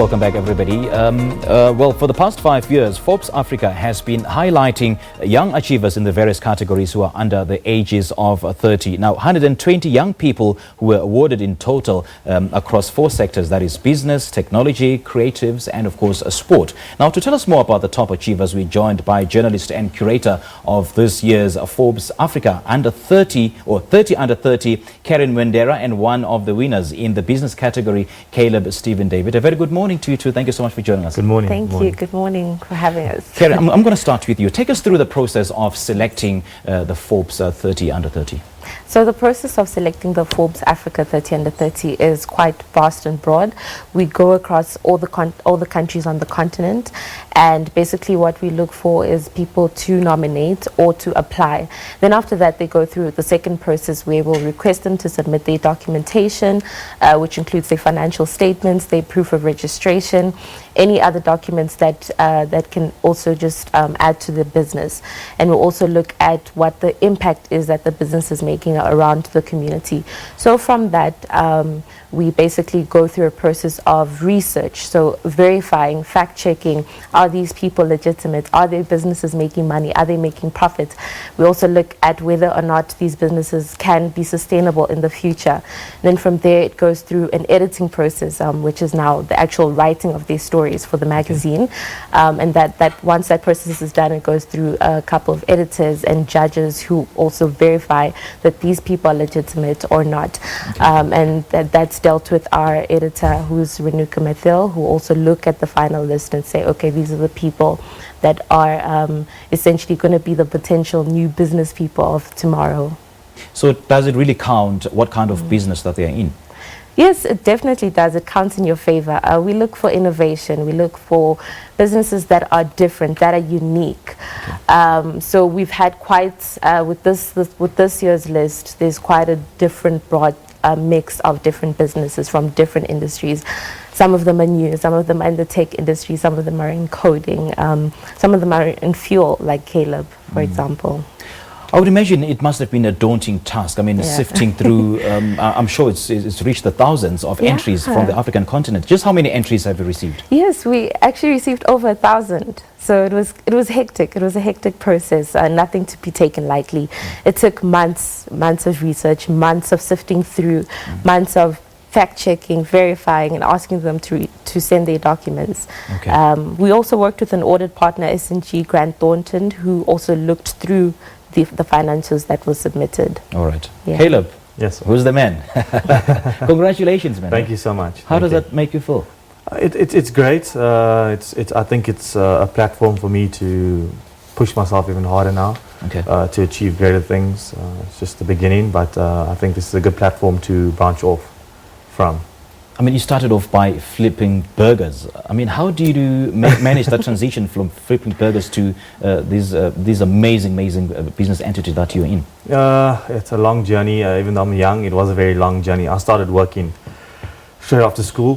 Welcome back, everybody. Well, for the past 5 years, Forbes Africa has been highlighting young achievers in the various categories who are under the ages of 30. Now, 120 young people who were awarded in total across 4 sectors, that is business, technology, creatives, and of course, sport. Now, to tell us more about the top achievers, we're joined by journalist and curator of this year's Forbes Africa Under 30 or 30 Under 30, Karen Wendera, and one of the winners in the business category, Caleb Stephen David. A very good morning to you two. Thank you so much for joining us. Good morning. Thank you. Good morning for having us. Karen, I'm going to start with you. Take us through the process of selecting the Forbes 30 Under 30. So the process of selecting the Forbes Africa 30 Under 30 is quite vast and broad. We go across all the countries on the continent, and basically what we look for is people to nominate or to apply. Then after that, they go through the second process where we'll request them to submit their documentation, which includes their financial statements, their proof of registration, any other documents that that can also just add to the business. And we'll also look at what the impact is that the business is making around the community. So from that, we basically go through a process of research, so verifying, fact-checking, are these people legitimate, are their businesses making money, are they making profits. We also look at whether or not these businesses can be sustainable in the future. Then from there it goes through an editing process, which is now the actual writing of these stories for the magazine. And that once that process is done, it goes through a couple of editors and judges who also verify that these people are legitimate or not. And that's dealt with our editor, who's Renuka Mathil, who also look at the final list and say, okay, these are the people that are essentially going to be the potential new business people of tomorrow. So does it really count what kind of business that they are in? Yes, it definitely does. It counts in your favor. We look for innovation. We look for businesses that are different, that are unique. Okay. So we've had quite, with this year's list, there's quite a different broad mix of different businesses from different industries. Some of them are new, some of them are in the tech industry, some of them are in coding, some of them are in fuel, like Caleb, for example. I would imagine it must have been a daunting task. I mean, sifting through, I'm sure it's reached the thousands of entries from the African continent. Just how many entries have you received? Yes, we actually received over 1,000. So it was hectic. It was a hectic process, nothing to be taken lightly. It took months of research, months of sifting through, months of fact-checking, verifying, and asking them to send their documents. Okay. We also worked with an audit partner, S&G Grant Thornton, who also looked through the financials that were submitted. All right. Yeah. Caleb, yes, who's the man? Congratulations, man. Thank you so much. How does that make you feel? It's great. I think it's a platform for me to push myself even harder now, to achieve greater things. It's just the beginning, but I think this is a good platform to branch off from. I mean, you started off by flipping burgers. I mean, how do you manage that transition from flipping burgers to this amazing business entity that you're in? It's a long journey. Even though I'm young, it was a very long journey. I started working straight after school.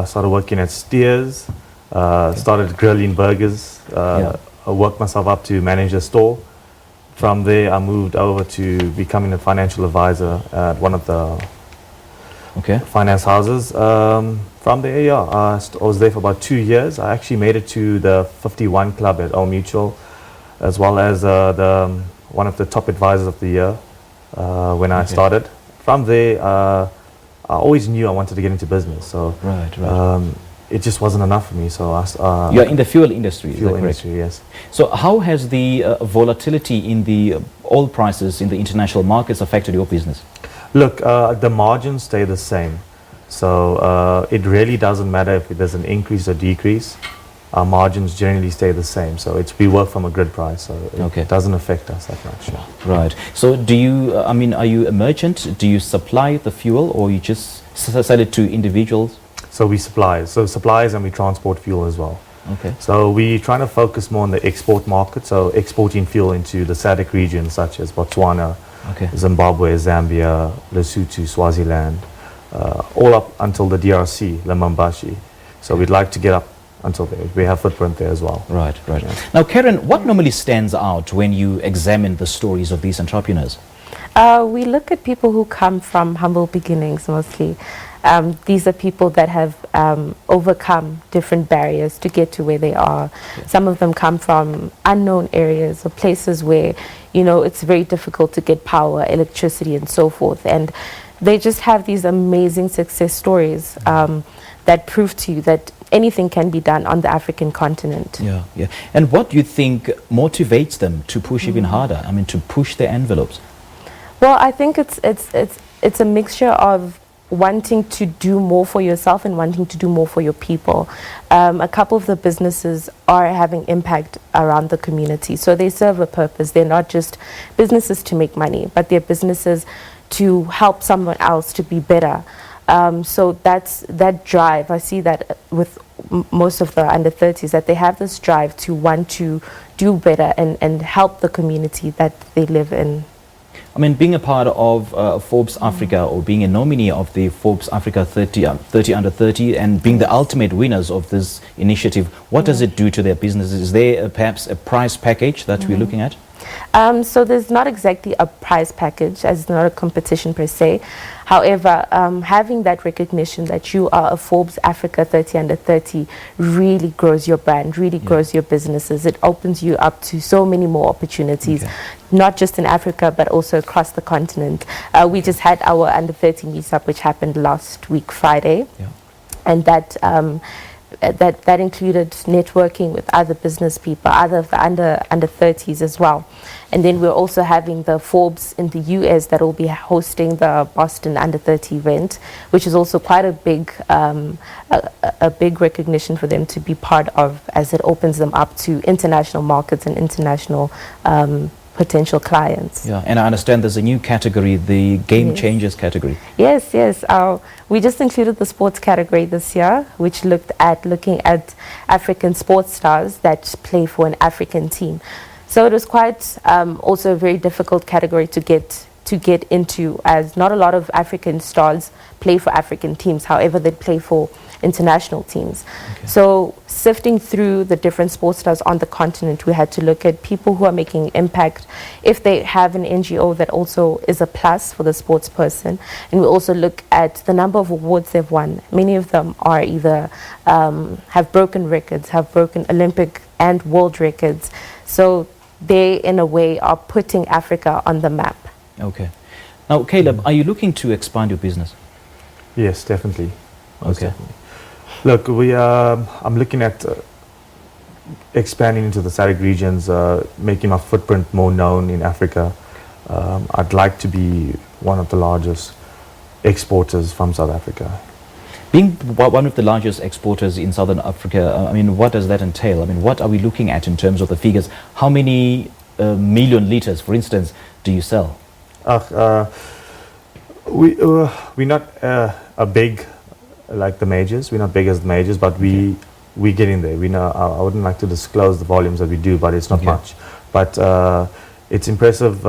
Started working at Steers. Started grilling burgers. I worked myself up to manage a store. From there, I moved over to becoming a financial advisor at one of the finance houses. From there, I was there for about 2 years. I actually made it to the 51 club at Old Mutual, as well as one of the top advisors of the year when I started. From there, I always knew I wanted to get into business. So it just wasn't enough for me. So you're in the fuel industry. Fuel industry, yes. So how has the volatility in the oil prices in the international markets affected your business? Look, the margins stay the same. So it really doesn't matter if there's an increase or decrease. Our margins generally stay the same. So we work from a grid price, so it doesn't affect us that much. Right. So do you, I mean, are you a merchant? Do you supply the fuel, or you just sell it to individuals? So we supply. So supplies, and we transport fuel as well. Okay. So we're trying to focus more on the export market. So exporting fuel into the SADC region, such as Botswana, Zimbabwe, Zambia, Lesotho, Swaziland, all up until the DRC, Lemambashi. So we'd like to get up until there. We have footprint there as well. Right. Now, Karen, what normally stands out when you examine the stories of these entrepreneurs? We look at people who come from humble beginnings mostly. These are people that have overcome different barriers to get to where they are. Some of them come from unknown areas or places where, you know, it's very difficult to get power, electricity, and so forth. And they just have these amazing success stories that prove to you that anything can be done on the African continent. Yeah, yeah. And what do you think motivates them to push even harder? I mean, to push their envelopes? Well, I think it's a mixture of wanting to do more for yourself and wanting to do more for your people. A couple of the businesses are having impact around the community, so they serve a purpose. They're not just businesses to make money, but they're businesses to help someone else to be better. So that's that drive. I see that with most of the under 30s, that they have this drive to want to do better and help the community that they live in. I mean, being a part of Forbes Africa, or being a nominee of the Forbes Africa 30 under 30, and being the ultimate winners of this initiative, what does it do to their businesses? Is there perhaps a prize package that we're looking at? So there's not exactly a prize package, as it's not a competition per se. However, having that recognition that you are a Forbes Africa 30 under 30 really grows your brand, really grows your businesses. It opens you up to so many more opportunities, not just in Africa, but also across the continent. We just had our under 30 meetup, which happened last week, Friday. And that included networking with other business people, other under 30s as well. And then we're also having the Forbes in the US that will be hosting the Boston under 30 event, which is also quite a big recognition for them to be part of, as it opens them up to international markets and international potential clients. Yeah, and I understand there's a new category, the Game Changers category. Yes, yes. We just included the sports category this year, which looking at African sports stars that play for an African team. So it was quite also a very difficult category to get into, as not a lot of African stars play for African teams. However, they play for international teams. So sifting through the different sports stars on the continent, we had to look at people who are making impact. If they have an NGO, that also is a plus for the sports person. And we also look at the number of awards they've won. Many of them are either have broken records, have broken Olympic and world records. So they, in a way, are putting Africa on the map. Okay. Now, Caleb, are you looking to expand your business? Yes, definitely. Most Okay. definitely. Look, I'm looking at expanding into the SADC regions, making my footprint more known in Africa. I'd like to be one of the largest exporters from South Africa. Being one of the largest exporters in Southern Africa, I mean, what does that entail? I mean, what are we looking at in terms of the figures? How many million liters, for instance, do you sell? We're not a big like the majors. We're not big as the majors, but we get in there. We know. I wouldn't like to disclose the volumes that we do, but it's not much. But it's impressive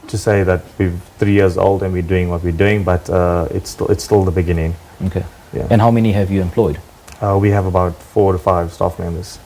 to say that we're 3 years old and we're doing what we're doing, but it's still the beginning. Okay. Yeah. And how many have you employed? We have about 4 to 5 staff members.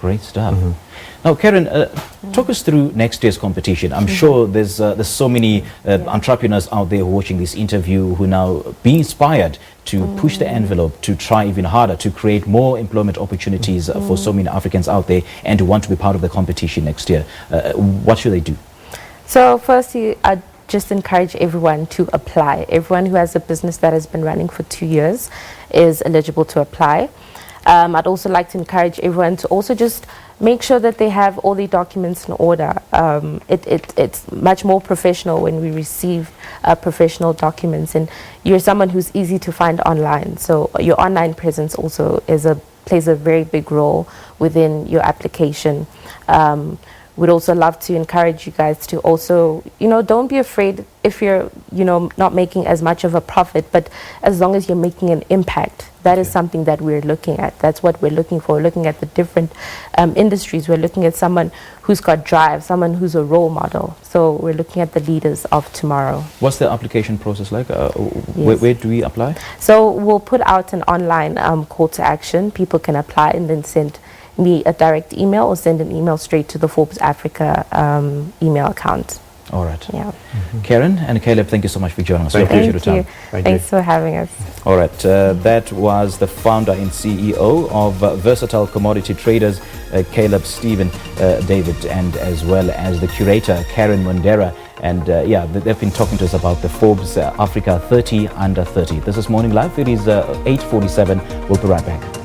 Great stuff. Now, Karen, talk us through next year's competition. I'm sure there's so many entrepreneurs out there watching this interview who now be inspired to push the envelope, to try even harder, to create more employment opportunities for so many Africans out there, and to want to be part of the competition next year. What should they do? So firstly, I'd just encourage everyone to apply. Everyone who has a business that has been running for 2 years is eligible to apply. I'd also like to encourage everyone to also just make sure that they have all the documents in order. It's much more professional when we receive professional documents, and you're someone who's easy to find online. So your online presence also plays a very big role within your application. We'd also love to encourage you guys to also, don't be afraid if you're, not making as much of a profit, but as long as you're making an impact. That is something that we're looking at. That's what we're looking for. We're looking at the different industries. We're looking at someone who's got drive, someone who's a role model. So we're looking at the leaders of tomorrow. What's the application process like? Where do we apply? So we'll put out an online call to action. People can apply and then send me a direct email or send an email straight to the Forbes Africa email account. All right. Yeah. Karen and Caleb, thank you so much for joining us. We appreciate your Thank time. you. Thanks for having us. All right, that was the founder and CEO of Versatile Commodity Traders, Caleb Stephen David, and as well as the curator, Karen Mondera. And yeah, they've been talking to us about the Forbes Africa 30 Under 30. This is Morning Live. It is 8:47. We'll be right back.